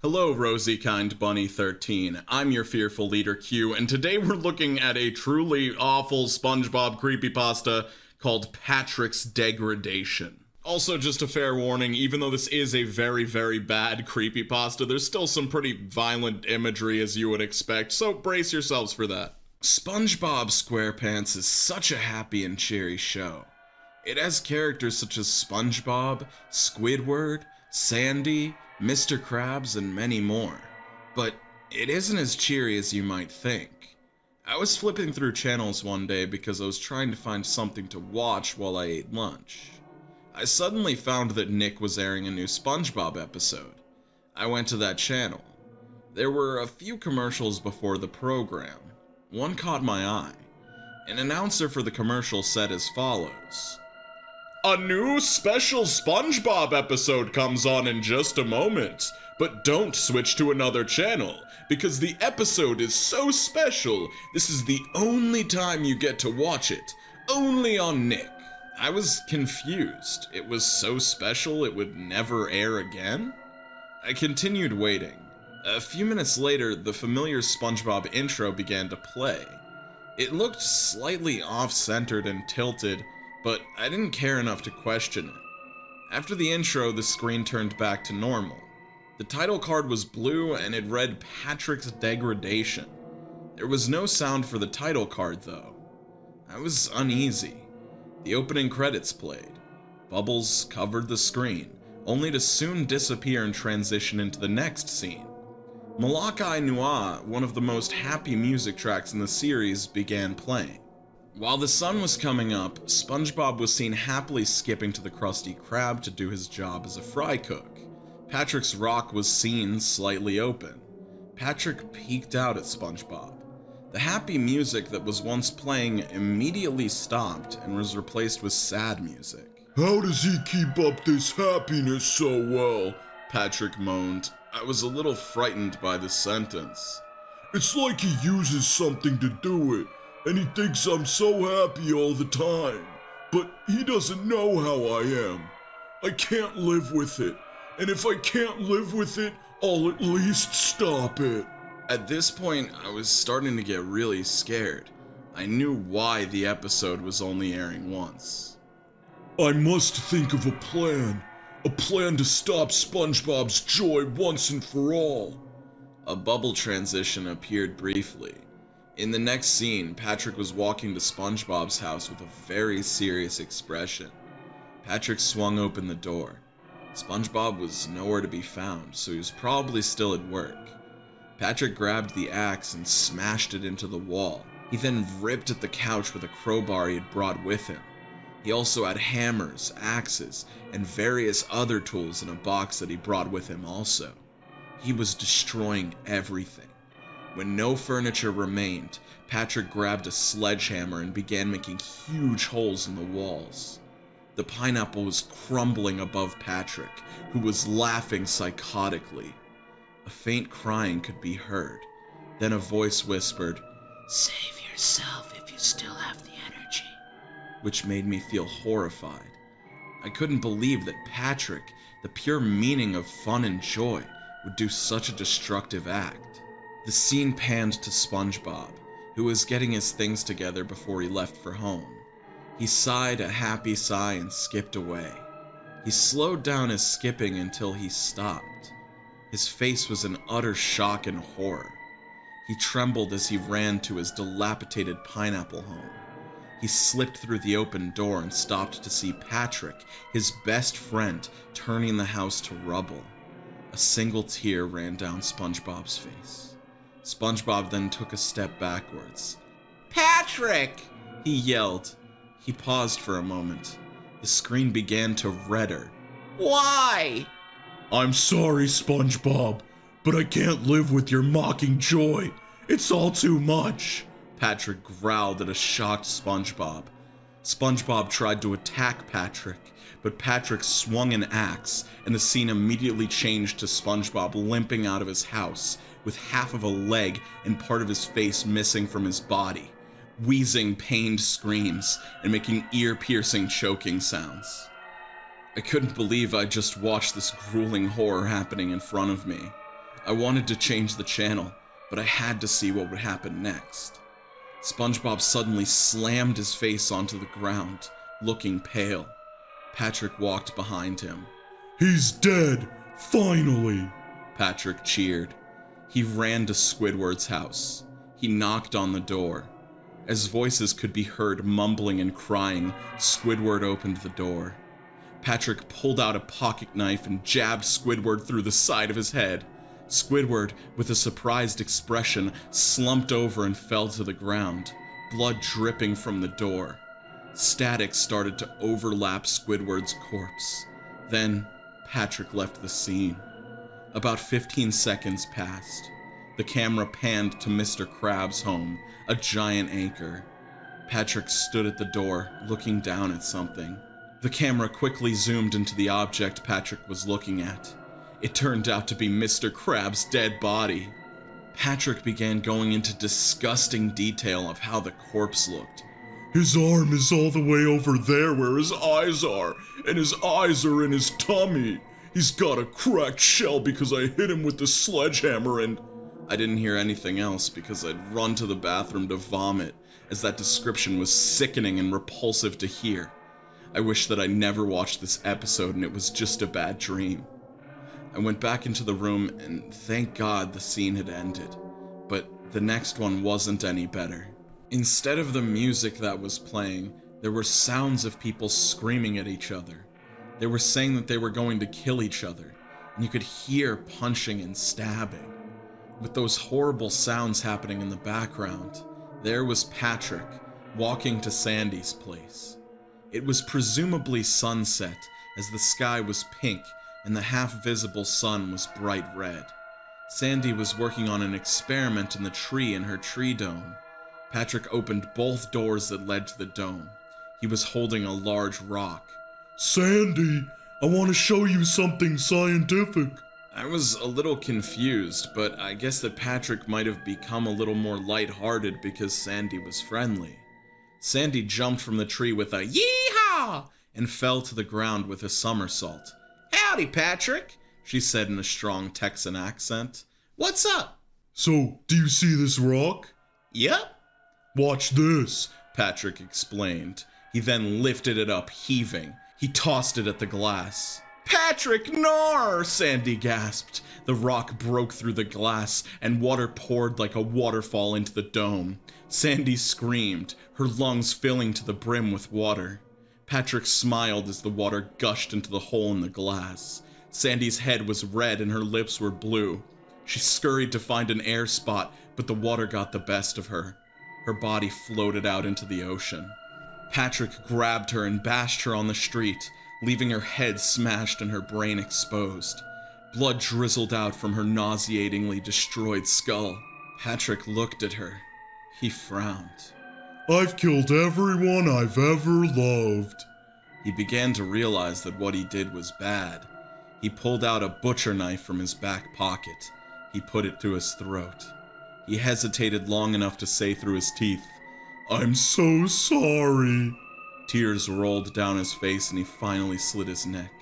Hello, Rosy Kind Bunny 13. I'm your fearful leader Q, and today we're looking at a truly awful Spongebob creepypasta called Patrick's Degradation. Also, just a fair warning, even though this is a very, very bad creepypasta, there's still some pretty violent imagery as you would expect, so brace yourselves for that. SpongeBob SquarePants is such a happy and cheery show. It has characters such as SpongeBob, Squidward, Sandy, Mr. Krabs, and many more. But it isn't as cheery as you might think. I was flipping through channels one day because I was trying to find something to watch while I ate lunch. I suddenly found that Nick was airing a new SpongeBob episode. I went to that channel. There were a few commercials before the program. One caught my eye. An announcer for the commercial said as follows: "A new special SpongeBob episode comes on in just a moment, but don't switch to another channel, because the episode is so special, this is the only time you get to watch it, only on Nick." I was confused. It was so special it would never air again? I continued waiting. A few minutes later, the familiar SpongeBob intro began to play. It looked slightly off-centered and tilted, but I didn't care enough to question it. After the intro, the screen turned back to normal. The title card was blue and it read Patrick's Degradation. There was no sound for the title card though. I was uneasy. The opening credits played. Bubbles covered the screen, only to soon disappear and transition into the next scene. Malachi Noir, one of the most happy music tracks in the series, began playing. While the sun was coming up, SpongeBob was seen happily skipping to the Krusty Krab to do his job as a fry cook. Patrick's rock was seen slightly open. Patrick peeked out at SpongeBob. The happy music that was once playing immediately stopped and was replaced with sad music. "How does he keep up this happiness so well?" Patrick moaned. I was a little frightened by the sentence. "It's like he uses something to do it. And he thinks I'm so happy all the time. But he doesn't know how I am. I can't live with it. And if I can't live with it, I'll at least stop it." At this point, I was starting to get really scared. I knew why the episode was only airing once. "I must think of a plan. A plan to stop SpongeBob's joy once and for all." A bubble transition appeared briefly. In the next scene, Patrick was walking to SpongeBob's house with a very serious expression. Patrick swung open the door. SpongeBob was nowhere to be found, so he was probably still at work. Patrick grabbed the axe and smashed it into the wall. He then ripped at the couch with a crowbar he had brought with him. He also had hammers, axes, and various other tools in a box that he brought with him also. He was destroying everything. When no furniture remained, Patrick grabbed a sledgehammer and began making huge holes in the walls. The pineapple was crumbling above Patrick, who was laughing psychotically. A faint crying could be heard. Then a voice whispered, "Save yourself if you still have the energy," which made me feel horrified. I couldn't believe that Patrick, the pure meaning of fun and joy, would do such a destructive act. The scene panned to SpongeBob, who was getting his things together before he left for home. He sighed a happy sigh and skipped away. He slowed down his skipping until he stopped. His face was in utter shock and horror. He trembled as he ran to his dilapidated pineapple home. He slipped through the open door and stopped to see Patrick, his best friend, turning the house to rubble. A single tear ran down SpongeBob's face. SpongeBob then took a step backwards. "Patrick!" he yelled. He paused for a moment. The screen began to redder. "Why?" "I'm sorry, SpongeBob, but I can't live with your mocking joy. It's all too much." Patrick growled at a shocked SpongeBob. SpongeBob tried to attack Patrick, but Patrick swung an axe, and the scene immediately changed to SpongeBob limping out of his house, with half of a leg and part of his face missing from his body, wheezing pained screams and making ear-piercing choking sounds. I couldn't believe I just watched this grueling horror happening in front of me. I wanted to change the channel, but I had to see what would happen next. SpongeBob suddenly slammed his face onto the ground, looking pale. Patrick walked behind him. He's dead! Finally! Patrick cheered. He ran to Squidward's house. He knocked on the door. As voices could be heard mumbling and crying, Squidward opened the door. Patrick pulled out a pocket knife and jabbed Squidward through the side of his head. Squidward, with a surprised expression, slumped over and fell to the ground, blood dripping from the door. Static started to overlap Squidward's corpse. Then, Patrick left the scene. About 15 seconds passed. The camera panned to Mr. Krabs' home, a giant anchor. Patrick stood at the door, looking down at something. The camera quickly zoomed into the object Patrick was looking at. It turned out to be Mr. Krabs' dead body. Patrick began going into disgusting detail of how the corpse looked. His arm is all the way over there where his eyes are, and his eyes are in his tummy. He's got a cracked shell because I hit him with the sledgehammer and... I didn't hear anything else because I'd run to the bathroom to vomit, as that description was sickening and repulsive to hear. I wish that I never watched this episode and it was just a bad dream. I went back into the room and thank God the scene had ended, but the next one wasn't any better. Instead of the music that was playing, there were sounds of people screaming at each other. They were saying that they were going to kill each other, and you could hear punching and stabbing. With those horrible sounds happening in the background, there was Patrick, walking to Sandy's place. It was presumably sunset, as the sky was pink and the half-visible sun was bright red. Sandy was working on an experiment in the tree in her tree dome. Patrick opened both doors that led to the dome. He was holding a large rock. Sandy, I want to show you something scientific. I was a little confused, but I guess that Patrick might have become a little more lighthearted because Sandy was friendly. Sandy jumped from the tree with a yee-haw and fell to the ground with a somersault. Howdy, Patrick, she said in a strong Texan accent. What's up? So, do you see this rock? Yep. Watch this, Patrick explained. He then lifted it up, heaving. He tossed it at the glass. Patrick, nar! Sandy gasped. The rock broke through the glass, and water poured like a waterfall into the dome. Sandy screamed, her lungs filling to the brim with water. Patrick smiled as the water gushed into the hole in the glass. Sandy's head was red and her lips were blue. She scurried to find an air spot, but the water got the best of her. Her body floated out into the ocean. Patrick grabbed her and bashed her on the street, leaving her head smashed and her brain exposed. Blood drizzled out from her nauseatingly destroyed skull. Patrick looked at her. He frowned. I've killed everyone I've ever loved. He began to realize that what he did was bad. He pulled out a butcher knife from his back pocket. He put it to his throat. He hesitated long enough to say through his teeth, I'm so sorry. Tears rolled down his face and he finally slit his neck.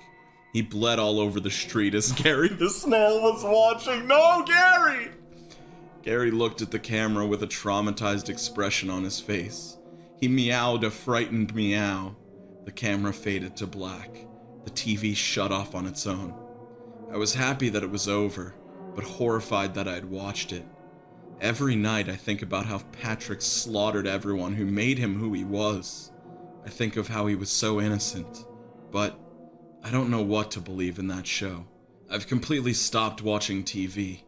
He bled all over the street as Gary the snail was watching. No, Gary! Gary looked at the camera with a traumatized expression on his face. He meowed a frightened meow. The camera faded to black. The TV shut off on its own. I was happy that it was over, but horrified that I had watched it. Every night I think about how Patrick slaughtered everyone who made him who he was. I think of how he was so innocent, but I don't know what to believe in that show. I've completely stopped watching TV.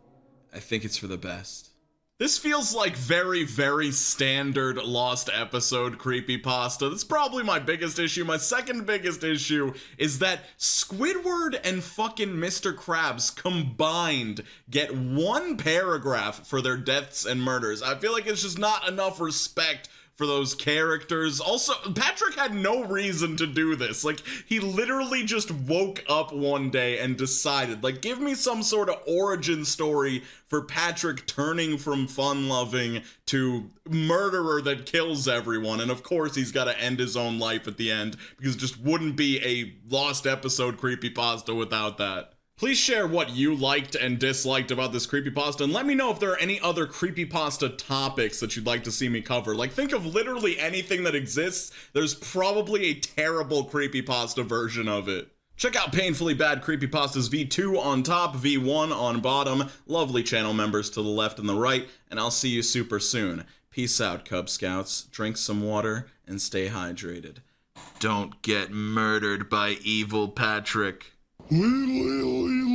I think it's for the best. This feels like very, very standard lost episode creepypasta. That's probably my biggest issue. My second biggest issue is that Squidward and fucking Mr. Krabs combined get one paragraph for their deaths and murders. I feel like it's just not enough respect for those characters. Also, Patrick had no reason to do this. Like, he literally just woke up one day and decided, like, give me some sort of origin story for Patrick turning from fun-loving to murderer that kills everyone. And of course, he's got to end his own life at the end, because it just wouldn't be a lost episode creepypasta without that. Please share what you liked and disliked about this creepypasta, and let me know if there are any other creepypasta topics that you'd like to see me cover. Like, think of literally anything that exists. There's probably a terrible creepypasta version of it. Check out Painfully Bad Creepypastas V2 on top, V1 on bottom. Lovely channel members to the left and the right, and I'll see you super soon. Peace out, Cub Scouts. Drink some water and stay hydrated. Don't get murdered by evil Patrick. Lee, Lee, Lee,